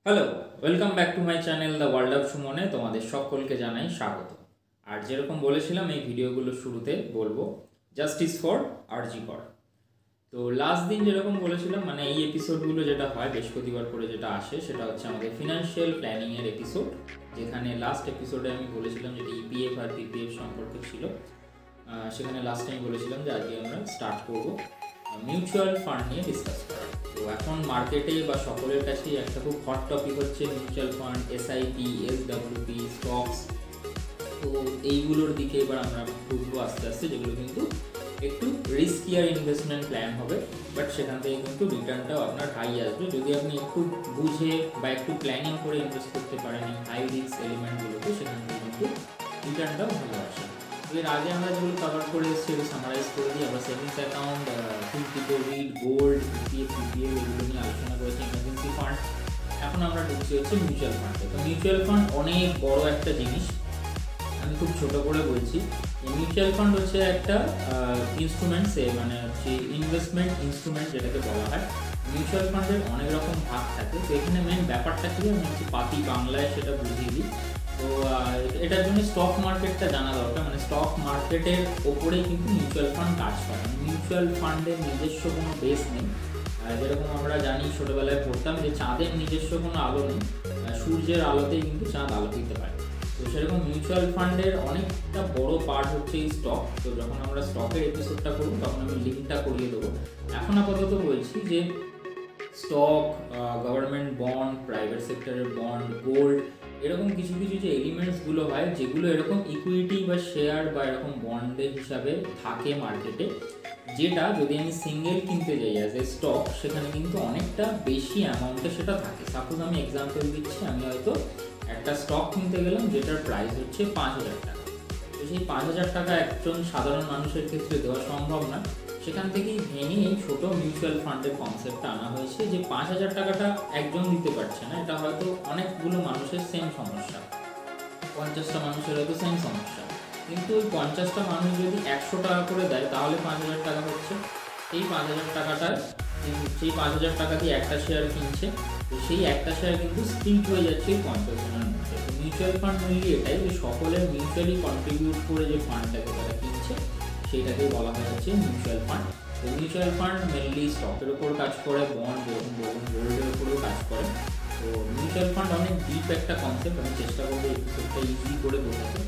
Hello, welcome back to my channel the world of সুমনে। তোমাদের সকলকে জানাই স্বাগত। আর যেরকম বলেছিলাম এই ভিডিওগুলো শুরুতে বলবো জাস্টিস ফর আরজি কর। তো লাস্ট দিন যেরকম বলেছিলাম মানে এই এপিসোডগুলো যেটা হয় বৃহস্পতিবার করে যেটা আসে সেটা হচ্ছে আমাদের ফিনান্সিয়াল প্ল্যানিংয়ের এপিসোড, যেখানে লাস্ট এপিসোডে আমি বলেছিলাম যেটা ইপিএফ আর পিপিএফ সম্পর্কে ছিল। সেখানে লাস্ট টাইম বলেছিলাম যে আজকে আমরা স্টার্ট করব মিউচুয়াল ফান্ড নিয়ে ডিসকাস করা। তো এখন মার্কেটে বা সকলের কাছেই একটা খুব হট টপিক হচ্ছে মিউচুয়াল ফান্ড, এসআইপি, এসডব্লিউপি, স্টকস। তো এইগুলোর দিকে এবার আমরা ঢুকবো আস্তে আস্তে, যেগুলো কিন্তু একটু রিস্কিয়ার ইনভেস্টমেন্ট প্ল্যান হবে, বাট সেখান থেকে কিন্তু রিটার্নটাও আপনার হাই আসবে যদি আপনি একটু বুঝে বা একটু প্ল্যানিং করে ইনভেস্ট করতে পারেন এই হাই রিস্ক এলিমেন্টগুলোকে, সেখান থেকে কিন্তু রিটার্নটাও ভালো আসে। এর আগে আমরা যেগুলো কভার করে এসেছি এগুলো সামারাইজ করে দিই। আমরা savings account, fixed deposit, gold, EPF, PPF এগুলো নিয়ে আলোচনা করেছি, ইমার্জেন্সি ফান্ড। এখন আমরা ঢুকছি হচ্ছে মিউচুয়াল ফান্ডে। তো মিউচুয়াল ফান্ড অনেক বড় একটা জিনিস, আমি খুব ছোট করে বলছি। মিউচুয়াল ফান্ড হচ্ছে একটা ইনস্ট্রুমেন্টস, মানে হচ্ছে ইনভেস্টমেন্ট ইনস্ট্রুমেন্ট যেটাকে বলা হয়। মিউচুয়াল ফান্ডের অনেক রকম ভাগ থাকে। তো এখানে মেন ব্যাপারটা কি আমি একটু পাতি বাংলায় সেটা বুঝিয়ে দিই। তো এটার জন্য স্টক মার্কেটটা জানা দরকার, মানে স্টক মার্কেটের ওপরেই কিন্তু মিউচুয়াল ফান্ড কাজ করে। মিউচুয়াল ফান্ডের নিজস্ব কোনো বেস নেই। যেরকম আমরা জানি ছোটোবেলায় পড়তাম যে চাঁদের নিজস্ব কোনো আলো নেই, সূর্যের আলোতেই কিন্তু চাঁদ আলো দিতে পারে। তো সেরকম মিউচুয়াল ফান্ডের অনেকটা বড় পার্ট হচ্ছে এই স্টক। তো যখন আমরা স্টকের এপিসোডটা করবো তখন আমি লিঙ্কটা করিয়ে দেবো। এখন আপাতত বলছি যে স্টক, গভর্নমেন্ট বন্ড, প্রাইভেট সেক্টরের বন্ড, গোল্ড, এরকম কিছু কিছু যে এলিমেন্টসগুলো হয় যেগুলো এরকম ইকুইটি বা শেয়ার বা এরকম বন্ডের হিসাবে থাকে মার্কেটে, যেটা যদি আমি সিঙ্গেল কিনতে যাই অ্যাজ এ স্টক সেখানে কিন্তু অনেকটা বেশি অ্যামাউন্টে সেটা থাকে। সাপোজ আমি এক্সাম্পল দিচ্ছি, আমি হয়তো একটা স্টক কিনতে গেলাম যেটার প্রাইস হচ্ছে 5,000 টাকা। তো সেই 5,000 টাকা একজন সাধারণ মানুষের ক্ষেত্রে দেওয়া সম্ভব না। সেখান থেকেই ভেঙে এই ছোটো মিউচুয়াল ফান্ডের কনসেপ্টটা আনা হয়েছে যে 5,000 টাকাটা একজন দিতে পারছে না, এটা হয়তো অনেকগুলো মানুষের সেম সমস্যা, 50টা মানুষের হয়তো সেম সমস্যা, কিন্তু ওই 50টা মানুষ যদি 100 টাকা করে দেয় তাহলে 5,000 টাকা হচ্ছে। সেই 5,000 টাকাটার সেই 5,000 টাকা দিয়ে একটা শেয়ার কিনছে। তো সেই একটা শেয়ার কিন্তু স্প্লিট হয়ে যাচ্ছে এই 50 জনের মধ্যে। তো মিউচুয়াল ফান্ড মেনলি এটাই যে সকলের মিউচুয়ালি কন্ট্রিবিউট করে যে ফান্ডটাকে তারা কিনছে সেইটাকেই বলা হয় হচ্ছে মিউচুয়াল ফান্ড। তো মিউচুয়াল ফান্ড মেনলি স্টকের উপর কাজ করে, বন্ড যেরকম গোল্ডের উপরেও কাজ করে। তো মিউচুয়াল ফান্ড অনেক ডিপ একটা কনসেপ্ট, আমি চেষ্টা করবো এপিসোডটা ইজি করে বোঝাতে।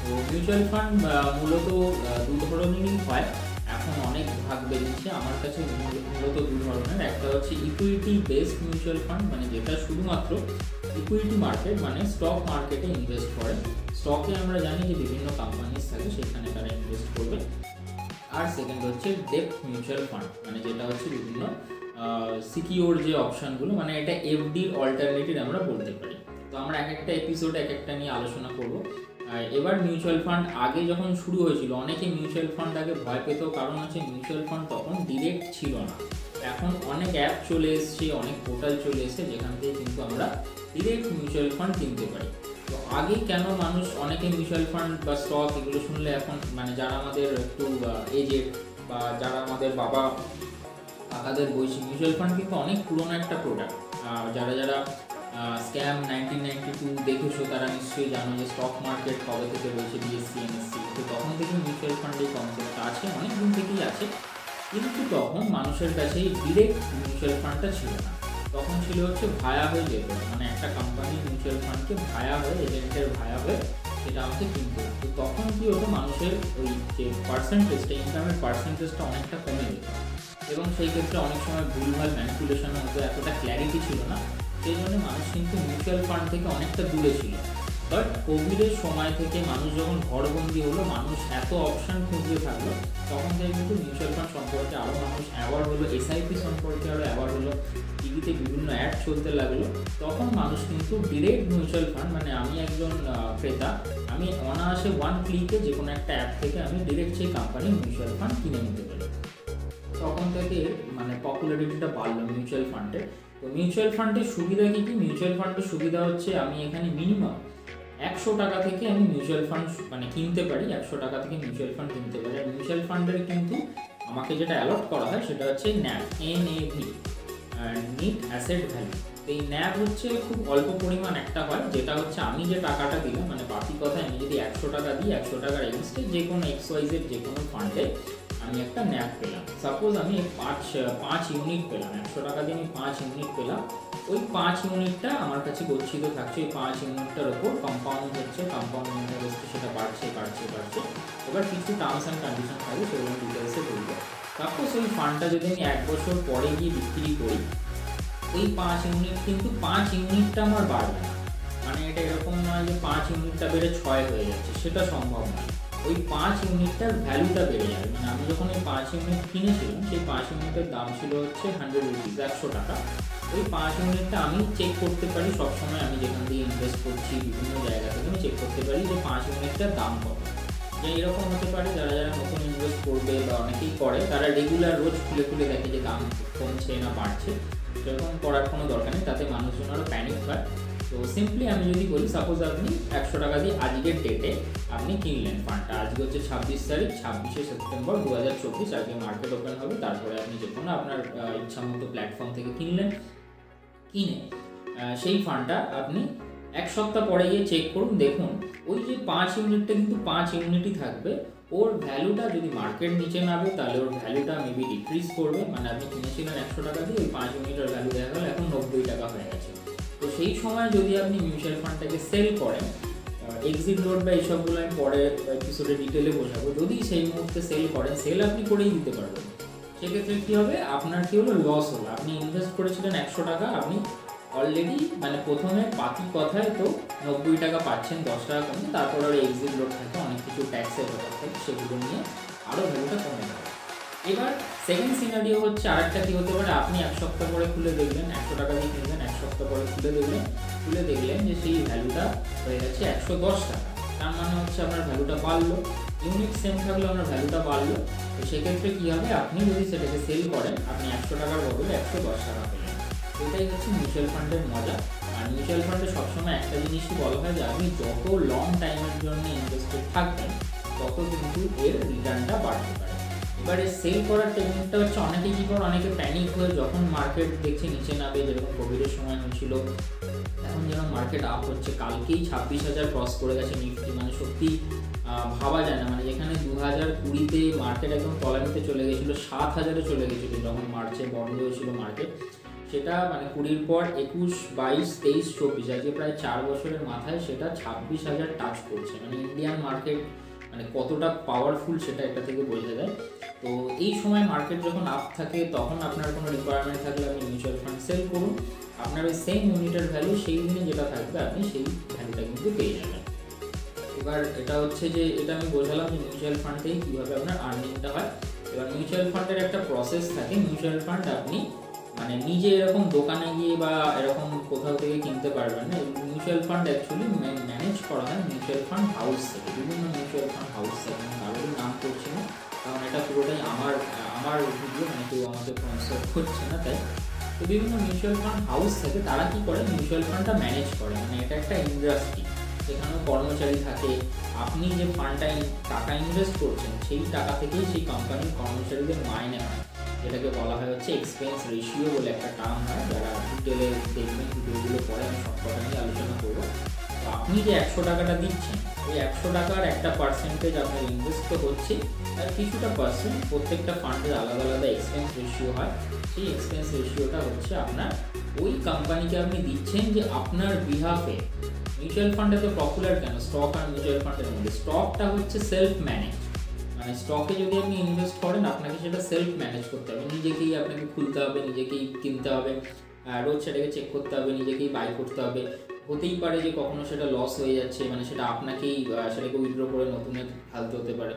তো মিউচুয়াল ফান্ড মূলত দু ধরনেরই হয়, এখন অনেক ভাগ বেরিয়েছে। আমার কাছে মূলত দু ধরনের। একটা হচ্ছে ইকুইটি বেসড মিউচুয়াল ফান্ড, মানে যেটা শুধুমাত্র ইকুইটি মার্কেট মানে স্টক মার্কেটে ইনভেস্ট করে। স্টকে আমরা জানি যে বিভিন্ন কোম্পানিজ থাকে, সেখানে তারা ইনভেস্ট করবে। আর সেকেন্ড হচ্ছে ডেপ্ট মিউচুয়াল ফান্ড, মানে যেটা হচ্ছে বিভিন্ন সিকিওর যে অপশানগুলো, মানে এটা এফডির অল্টারনেটিভ আমরা বলতে পারি। তো আমরা এক একটা এপিসোডে এক একটা নিয়ে আলোচনা করব। এবার মিউচুয়াল ফান্ড আগে যখন শুরু হয়েছিল অনেকে মিউচুয়াল ফান্ড আগে ভয় পেত, কারণ হচ্ছে মিউচুয়াল ফান্ড তখন ডিরেক্ট ছিল না। এখন অনেক অ্যাপ চলে এসছে, অনেক পোর্টাল চলে এসছে যেখান থেকে কিন্তু আমরা ডিরেক্ট মিউচুয়াল ফান্ড কিনতে পারি। তো আগে কেন মানুষ অনেকে মিউচুয়াল ফান্ড বা স্টক এগুলো শুনলে এখন মানে যারা আমাদের একটু এজেড বা যারা আমাদের বাবা কাকাদের বয়সী, মিউচুয়াল ফান্ড কিন্তু অনেক পুরোনো একটা প্রোডাক্ট। যারা যারা স্ক্যাম 1992 দেখেছো তারা নিশ্চয়ই জানো যে স্টক মার্কেট কবে থেকে রয়েছে, বিএসসি এনএসসি। তো তখন থেকে মিউচুয়াল ফান্ডের কনসেপ্টটা আছে, অনেক দিন থেকেই আছে, কিন্তু তখন মানুষের কাছে ডিরেক্ট মিউচুয়াল ফান্ডটা ছিল না। তখন ছিল হচ্ছে ভায়া হয়ে যেত, মানে একটা কোম্পানির মিউচুয়াল ফান্ডকে ভায়া হয়ে, এজেন্টের ভায়া হয়ে সেটা আমাকে কিনতে হতো। তো তখন কী হতো, মানুষের ওই যে পার্সেন্টেজটা, ইনকামের পার্সেন্টেজটা অনেকটা কমে যেত, এবং সেই ক্ষেত্রে অনেক সময় ভুলভাল ম্যানিপুলেশন হতো, এতটা ক্ল্যারিটি ছিল না। সেই জন্য মানুষ কিন্তু মিউচুয়াল ফান্ড থেকে অনেকটা দূরে ছিল। বাট কোভিডের সময় থেকে মানুষ যখন ঘরবন্দি হলো, মানুষ এত অপশান খুঁজতে থাকলো, তখন থেকে কিন্তু মিউচুয়াল ফান্ড সম্পর্কে আরও মানুষ অ্যাওয়ার হলো, এসআইপি সম্পর্কে আরও অ্যাওয়ার হলো, টিভিতে বিভিন্ন অ্যাড চলতে লাগলো। তখন মানুষ কিন্তু ডিরেক্ট মিউচুয়াল ফান্ড, মানে আমি একজন ক্রেতা, আমি অনায়াসে ওয়ান ক্লিকে যে কোনো একটা অ্যাপ থেকে আমি ডিরেক্ট সেই কোম্পানির মিউচুয়াল ফান্ড কিনে নিতে পারি। তখন থেকে মানে পপুলারিটিটা বাড়লো মিউচুয়াল ফান্ডের। তো মিউচুয়াল ফান্ডের সুবিধা কী কী? মিউচুয়াল ফান্ডের সুবিধা হচ্ছে আমি এখানে মিনিমাম 100 টাকা থেকে আমি মিউচুয়াল ফান্ড মানে কিনতে পারি, 100 টাকা থেকে মিউচুয়াল ফান্ড কিনতে পারি। আর মিউচুয়াল ফান্ডের কিন্তু আমাকে যেটা অ্যালট করা হয় সেটা হচ্ছে NAV, NAV, net asset value. এই ন্যাব হচ্ছে খুব অল্প পরিমাণ একটা হয়, যেটা হচ্ছে আমি যে টাকাটা দিলাম, মানে বাকি কথায় আমি যদি 100 টাকা দিই, 100 টাকার এগেনস্টে যে কোনো XYZ যে কোনো ফান্ডে আমি একটা ন্যাব পেলাম। সাপোজ আমি 5 ইউনিট পেলাম, 100 টাকা দিয়ে আমি 5 ইউনিট পেলাম। ওই 5 ইউনিটটা আমার কাছে গচ্ছিত থাকছে, ওই 5 ইউনিটটার ওপর কম্পাউন্ড হচ্ছে, কম্পাউন্ড ইন্টারেস্টে সেটা বাড়ছে। এবার কিছু টার্মস অ্যান্ড কন্ডিশন থাকে, সেগুলো ডিটেলসে বলবো। সাপোজ ওই ফান্ডটা যদি আমি 1 বছর পরে গিয়ে বিক্রি করি, ওই 5 ইউনিট কিন্তু 5 ইউনিটটা আমার বাড়বে না। মানে এটা এরকম নয় যে 5 ইউনিটটা বেড়ে 6 হয়ে যাচ্ছে, সেটা সম্ভব নয়। ওই 5 ইউনিটটার ভ্যালুটা বেড়ে যাবে। মানে আমি যখন ওই 5 ইউনিট কিনেছিলাম, সেই 5 ইউনিটের দাম ছিল হচ্ছে 100 রুপিস, 100 টাকা। ওই 5 ইউনিটটা আমি চেক করতে পারি সবসময়, আমি যেখান দিয়ে ইনভেস্ট করছি বিভিন্ন জায়গা থেকে আমি চেক করতে পারি যে 5 ইউনিটটার দাম কত। যে এরকম হতে পারে যারা নতুন ইনভেস্ট করবে বা অনেকেই করে, তারা রেগুলার রোজ খুলে দেখে যে দাম কমছে না বাড়ছে। সেরকম করার কোনো দরকার নেই, তাতে মানুষজন আরও প্যানিক হয়। তো সিম্পলি আমি যদি বলি, সাপোজ আপনি 100 টাকা দিয়ে আজকের ডেটে আপনি কিনলেন ফান্ডটা, আজকে হচ্ছে 26 তারিখ, 26শে সেপ্টেম্বর 2024, আজকে মার্কেট ওপেন হবে। তারপরে আপনি যে কোনো আপনার ইচ্ছা মতো প্ল্যাটফর্ম থেকে কিনে সেই ফান্ডটা আপনি 1 সপ্তাহ পরে গিয়ে চেক করুন, দেখুন ওই যে 5 ইউনিটটা কিন্তু 5 ইউনিটই থাকবে। ওর ভ্যালুটা যদি মার্কেট নিচে নামে তাহলে ওর ভ্যালুটা মেবি ডিক্রিজ করবে। মানে আপনি কিনেছিলেন 100 টাকা দিয়ে, ওই 5 ইউনিটের ভ্যালু দেখা গেল এখন 90 টাকা হয়ে গেছে। তো সেই সময় যদি আপনি মিউচুয়াল ফান্ডটাকে সেল করেন, এক্সিট লোড বা এইসবগুলো আমি পরে এপিসোডে ডিটেলে বোঝাবো, যদি সেই মুহূর্তে সেল করেন, সেল আপনি করেই দিতে পারবেন। সেক্ষেত্রে কী হবে, আপনার কী হলো, লস হলো। আপনি ইনভেস্ট করেছিলেন 100 টাকা, আপনি অলরেডি মানে প্রথমে বাকি কথায় তো 90 টাকা পাচ্ছেন, 10 টাকা কমে, তারপর আর এক্সিট লোড থাকে, অনেক কিছু ট্যাক্সের ব্যাপার থাকে, সেগুলো নিয়ে আরও ভ্যালুটা কমে যাবে। এবার সেকেন্ড সিনারিও হচ্ছে আরেকটা কী হতে পারে, আপনি 1 সপ্তাহ পরে খুলে দেখলেন, 100 টাকা দিয়ে কিনলেন, 1 সপ্তাহ পরে খুলে দেখলেন যে সেই ভ্যালুটা হয়ে গেছে 110 টাকা। তার মানে হচ্ছে আপনার ভ্যালুটা বাড়লো, ইউনিট সেম থাকলেও আপনার ভ্যালুটা বাড়লো। তো সেক্ষেত্রে কী হবে, আপনি যদি সেটাকে সেল করেন, আপনি 100 টাকার বদলে 110 টাকা পেলেন। এটাই হচ্ছে মিউচুয়াল ফান্ডের মজা। আর মিউচুয়াল ফান্ডে সবসময় একটা জিনিসই বলা হয় যে আপনি যত লং টাইমের জন্য ইনভেস্টেড থাকবেন, তত কিন্তু এর রিটার্নটা বাড়তে পারে। এবারে সেল করার টেকনিকটা হচ্ছে, অনেকেই কী করে, অনেকে প্যানিক হয়ে যখন মার্কেট দেখছে নিচে নামে, যেরকম কোভিডের সময় হয়েছিল, এখন যেরকম মার্কেট আপ হচ্ছে, কালকেই 26,000 ক্রস করে গেছে নিফটি। মানে সত্যি ভাবা যায় না, মানে যেখানে 2020-তে মার্কেট একদম তলানিতে চলে গেছিলো, 7,000-এ চলে গেছিলো যখন মার্চে বন্ধ হয়েছিল মার্কেট, সেটা মানে 20-র পর 21, 22, 23, 24, আজকে প্রায় 4 বছরের মাথায় সেটা 26,000 টাচ করছে। মানে ইন্ডিয়ান মার্কেট মানে কতটা পাওয়ারফুল সেটা এটা থেকে বোঝা যায়। তো এই সময় মার্কেট যখন আপ থাকে, তখন আপনার কোনো রিকোয়ারমেন্ট থাকলে আপনি মিউচুয়াল ফান্ড সেল করুন, আপনার ওই সেম ইউনিটের ভ্যালু সেই দিনে যেটা থাকবে আপনি সেই ভ্যালুটা কিন্তু পেয়ে যাবেন। এবার এটা হচ্ছে যে, এটা আমি বোঝালাম যে মিউচুয়াল ফান্ডেই কীভাবে আপনার আর্নিংটা হয়। এবার মিউচুয়াল ফান্ডের একটা প্রসেস থাকে। মিউচুয়াল ফান্ড আপনি মানে নিজে এরকম দোকানে গিয়ে বা এরকম কোথাও থেকে কিনতে পারবেন না। মিউচুয়াল ফান্ড অ্যাকচুয়ালি ম্যানেজ করা হয় মিউচুয়াল ফান্ড হাউস থেকে, বিভিন্ন মিউচুয়াল ফান্ড হাউস থেকে। আমি কারোর নাম করছি না, কারণ এটা পুরোটাই আমার ভিডিও, মানে কেউ আমাকে স্পন্সর করছে না, তাই। তো বিভিন্ন মিউচুয়াল ফান্ড হাউস থেকে তারা কী করে, মিউচুয়াল ফান্ডটা ম্যানেজ করে। মানে এটা একটা ইন্ডাস্ট্রি, সেখানেও কর্মচারী থাকে। আপনি যে ফান্ডটায় টাকা ইনভেস্ট করছেন, সেই টাকা থেকেই সেই কোম্পানির কর্মচারীদের মাইনে হয়, যেটাকে বলা হয় হচ্ছে এক্সপেন্স রেশিও বলে একটা টার্ম হয়। যারা ডিটেলে দেখবেন ভিডিওগুলো পরে আমি সব কথা নিয়ে আলোচনা করবো। তো আপনি যে 100 টাকাটা দিচ্ছেন, ওই 100 টাকার একটা পার্সেন্টেজ আপনার ইনভেস্ট তো হচ্ছে, আর কিছুটা পার্সেন্ট প্রত্যেকটা ফান্ডের আলাদা আলাদা এক্সপেন্স রেশিও হয়। সেই এক্সপেন্স রেশিওটা হচ্ছে আপনার ওই কোম্পানিকে আপনি দিচ্ছেন যে আপনার বিহাফে। মিউচুয়াল ফান্ডে তো পপুলার কেন, স্টক আর মিউচুয়াল ফান্ডের মধ্যে স্টকটা হচ্ছে সেলফ ম্যানেজ। মানে স্টকে যদি আপনি ইনভেস্ট করেন, আপনাকে সেটা সেলফ ম্যানেজ করতে হবে, নিজেকেই আপনাকে খুলতে হবে, নিজেকেই কিনতে হবে, রোজ সেটাকে চেক করতে হবে, নিজেকেই বাই করতে হবে। হতেই পারে যে কখনো সেটা লস হয়ে যাচ্ছে, মানে সেটা আপনাকেই সেটাকে উইথড্র করে নতুন ফেলতে হতে পারে,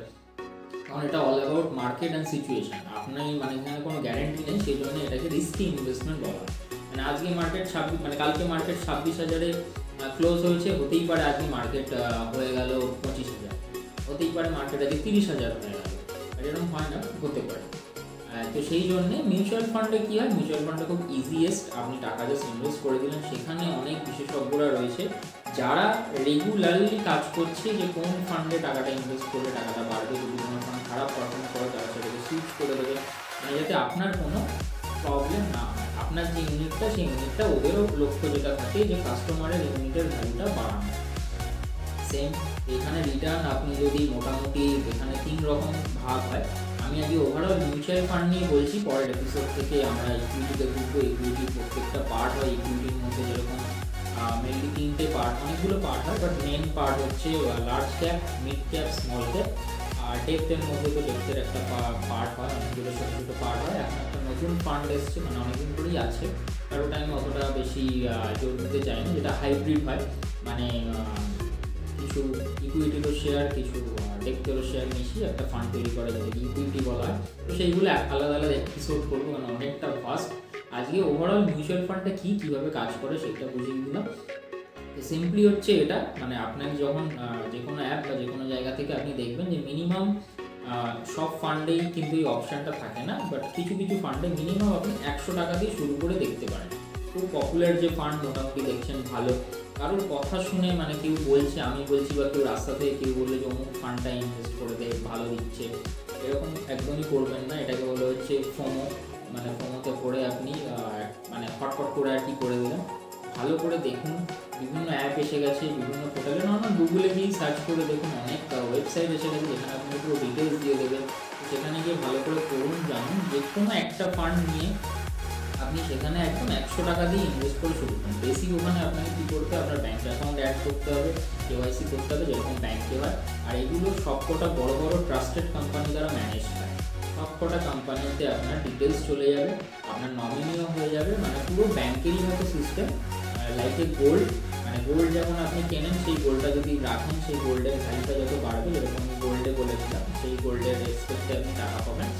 কারণ এটা all about market and situation. আপনি মানে এখানে কোনো গ্যারেন্টি নেই, সেই জন্য এটাকে রিস্কি ইনভেস্টমেন্ট বলা হয়। মানে আজকে মার্কেট কালকে মার্কেট 26,000-এ ক্লোজ হয়েছে, হতেই পারে আজকে মার্কেট হয়ে গেল 25,000, হতেই পারে মার্কেট আজকে 30,000 হয়ে গেল, আর এরকম হয় না, হতে পারে। তো সেই জন্যে মিউচুয়াল ফান্ডে কী হয়, মিউচুয়াল ফান্ডে খুব ইজিয়েস্ট, আপনি টাকা জাস্ট ইনভেস্ট করে দিলেন। সেখানে অনেক বিশেষজ্ঞরা রয়েছে যারা রেগুলারলি কাজ করছে যে কোন ফান্ডে টাকাটা ইনভেস্ট করলে টাকাটা বাড়বে, যদি কোনো ফান্ড খারাপ পারফর্ম করে তারা সেটাকে সুইচ করে দেবে, মানে যাতে আপনার কোনো প্রবলেম না হয়। আপনার যে ইউনিটটা সেই ইউনিটটা ওদেরও লক্ষ্য যেটা থাকে যে কাস্টমারের ইউনিটের ভ্যালুটা বাড়ানো। সেম এখানে রিটার্ন আপনি যদি মোটামুটি এখানে 3 রকম ভাগ হয়। আমি আজকে ওভারঅল মিউচুয়াল ফান্ড নিয়ে বলছি, পরের এপিসোড থেকে আমরা ইকুইটিতে ঢুকবো। ইকুইটির প্রত্যেকটা পার্ট হয়, ইকুইটির মধ্যে যেরকম মেনলি 3টে পার্ট, অনেকগুলো পার্ট হয়, বাট মেন পার্ট হচ্ছে large cap, mid cap, small cap. আর ডেপ্থের মধ্যে তো ডেপ্থের একটা পার্ট হয়, অনেকগুলো ছোটো ছোটো পার্ট হয়। এখন একটা নতুন ফান্ড এসছে, মানে অনেকদিন ধরেই আছে, তার ওটা আমি অতটা বেশি জোর দিতে চাই না, যেটা হাইব্রিড হয়, মানে কিছু ইকুইটিরও শেয়ার, কিছু ডেপ্থেরও শেয়ার মিশিয়ে একটা ফান্ড তৈরি করা যায়, ইকুইটি বলা হয়। তো সেইগুলো আলাদা আলাদা এপিসোড করবো, মানে অনেকটা ফাস্ট। আজকে ওভারঅল মিউচুয়াল ফান্ডটা কীভাবে কাজ করে সেটা বুঝিয়ে দিলাম। সিম্পলি হচ্ছে এটা, মানে আপনাকে যখন যে কোনো অ্যাপ বা যে কোনো জায়গা থেকে আপনি দেখবেন যে মিনিমাম সব ফান্ডেই কিন্তু এই অপশানটা থাকে না, বাট কিছু কিছু ফান্ডে মিনিমাম আপনি 100 টাকা দিয়ে শুরু করে দেখতে পারেন। খুব পপুলার যে ফান্ড মোটামুটি দেখছেন ভালো, কারোর কথা শুনে, মানে কেউ বলছে, আমি বলছি, বা কেউ রাস্তা থেকে কেউ বললে যে অমুক ফান্ডটা ইনভেস্ট করে দেয়, ভালো দিচ্ছে, এরকম একদমই করবেন না। এটাকে বলে হচ্ছে ফোমো, মানে ফোমোতে পড়ে আপনি মানে ফটফট করে আর কি করে দিলেন। ভালো করে দেখুন, বিভিন্ন অ্যাপ এসে গেছে, বিভিন্ন পোর্টালে, নর্মাল গুগলে গিয়ে সার্চ করে দেখুন, অনেক ওয়েবসাইট এসে গেছে যেখানে আপনি পুরো ডিটেলস দিয়ে দেবেন। সেখানে গিয়ে ভালো করে করুন, জানুন, যে কোনো একটা ফান্ড নিয়ে আপনি সেখানে একদম 100 টাকা দিয়ে ইনভেস্ট করে শুরু করুন। বেসিক ওখানে আপনাকে কী করতে হবে, আপনার ব্যাঙ্ক অ্যাকাউন্ট অ্যাড করতে হবে, KYC করতে হবে, যেরকম ব্যাঙ্কে হয়। আর এগুলো সবকটা বড় বড় ট্রাস্টেড কোম্পানি দ্বারা ম্যানেজ হয়। সবকটা কোম্পানিতে আপনার ডিটেলস চলে যাবে, আপনার নমিনিও হয়ে যাবে, মানে পুরো ব্যাঙ্কেরই মতো সিস্টেম। লাইক এ গোল্ড, মানে গোল্ড যেমন আপনি কেনেন, সেই গোল্ডটা যদি রাখেন, সেই গোল্ডের ভ্যালুটা যত বাড়বে, যেরকম আমি গোল্ডে বলেছিলাম, সেই গোল্ডের রেসপেক্টে আপনি টাকা পাবেন।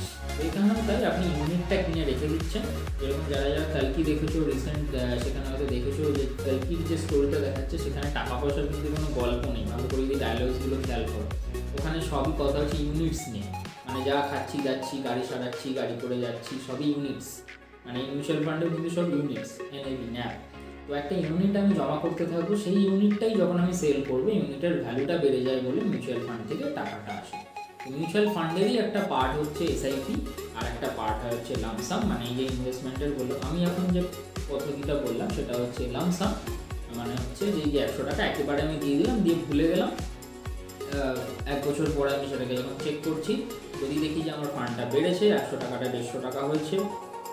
এখানেও তাই আপনি ইউনিটটা কিনে রেখে দিচ্ছেন। যেরকম যারা যারা কালকি দেখেছো রিসেন্ট, সেখানে হয়তো দেখেছো যে কালকির যে স্টোরিটা দেখাচ্ছে, সেখানে টাকা পয়সার কিন্তু কোনো গল্প নেই। ভালো করে যদি ডায়লগসগুলো খেয়াল করো, ওখানে সবই কথা হচ্ছে ইউনিটস নিয়ে, মানে যা খাচ্ছি যাচ্ছি, গাড়ি সারাচ্ছি, গাড়ি করে যাচ্ছি, সবই ইউনিটস। মানে মিউচুয়াল ফান্ডেও কিন্তু সব ইউনিটস, NAV, NAV। তো একটা ইউনিট আমি জমা করতে থাকবো, সেই ইউনিটটাই যখন আমি সেল করবো, ইউনিটের ভ্যালুটা বেড়ে যায় বলে মিউচুয়াল ফান্ড থেকে টাকাটা আসে। মিউচুয়াল ফান্ডেরই একটা পার্ট হচ্ছে SIP, আর একটা পার্ট হচ্ছে লামসাম, মানে এই যে ইনভেস্টমেন্টের বললো আমি এখন যে পদ্ধতিটা বললাম, সেটা হচ্ছে লামসাম, মানে হচ্ছে যে 100 টাকা একেবারে আমি দিয়ে দিলাম, দিয়ে ভুলে গেলাম। 1 বছর পরে আমি সেটাকে যখন চেক করছি, যদি দেখি যে আমার ফান্ডটা বেড়েছে, 100 টাকাটা 150 টাকা হয়েছে,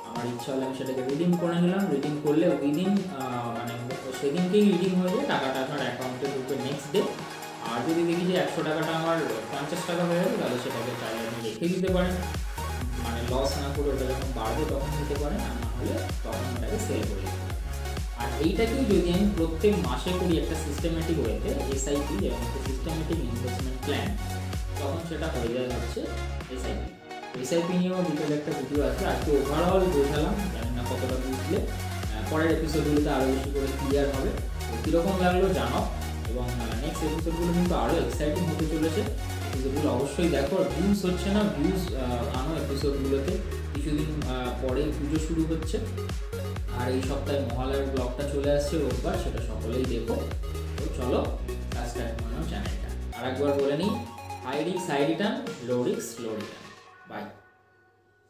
আমার ইচ্ছা হলে আমি সেটাকে রিডিম করে নিলাম। রিডিম করলে উইদিন মানে সেদিনকেই রিডিম হয়ে যায়, টাকাটা আপনার অ্যাকাউন্টে ঢুকবে নেক্সট ডে। আর যদি দেখি যে 100 টাকাটা আমার 50 টাকা হয়ে যাবে, তাহলে সেটাকে চাইলে আপনি রেখে দিতে পারেন, মানে লস না করে ওটা যখন বাড়বে তখন দিতে পারেন, আর না হলে তখন ওটাকে সেল করে দিতে পারেন। আর এইটাকেই যদি আমি প্রত্যেক মাসে করি একটা সিস্টেমেটিক ওয়েতে, SIP, যেমন একটা সিস্টেমেটিক ইনভেস্টমেন্ট প্ল্যান, তখন সেটা হয়ে যায় হচ্ছে SIP। SIP নিয়েও ডিটেল একটা ভিডিও আছে, আজকে ওভারঅল বোঝালাম, জানি না কতটা বুঝলে। পরের এপিসোডগুলোতে আরও বেশি করে ক্লিয়ার হবে। তো কীরকম লাগলো জানাও, এবং নেক্সট এপিসোডগুলো কিন্তু আরও এক্সাইটিং হতে চলেছে। এপিসোডগুলো অবশ্যই দেখো। ভিউজ হচ্ছে না, ভিউজ আনো এপিসোডগুলোতে। কিছুদিন পরে পুজো শুরু হচ্ছে, আর এই সপ্তাহে মহালয়ার ব্লগটা চলে আসছে রোববার, সেটা সকলেই দেখো। তো চলো সাবস্ক্রাইব করে নাও চ্যানেলটা। আর একবার বলে নিই, high risk high return, low risk low return. By.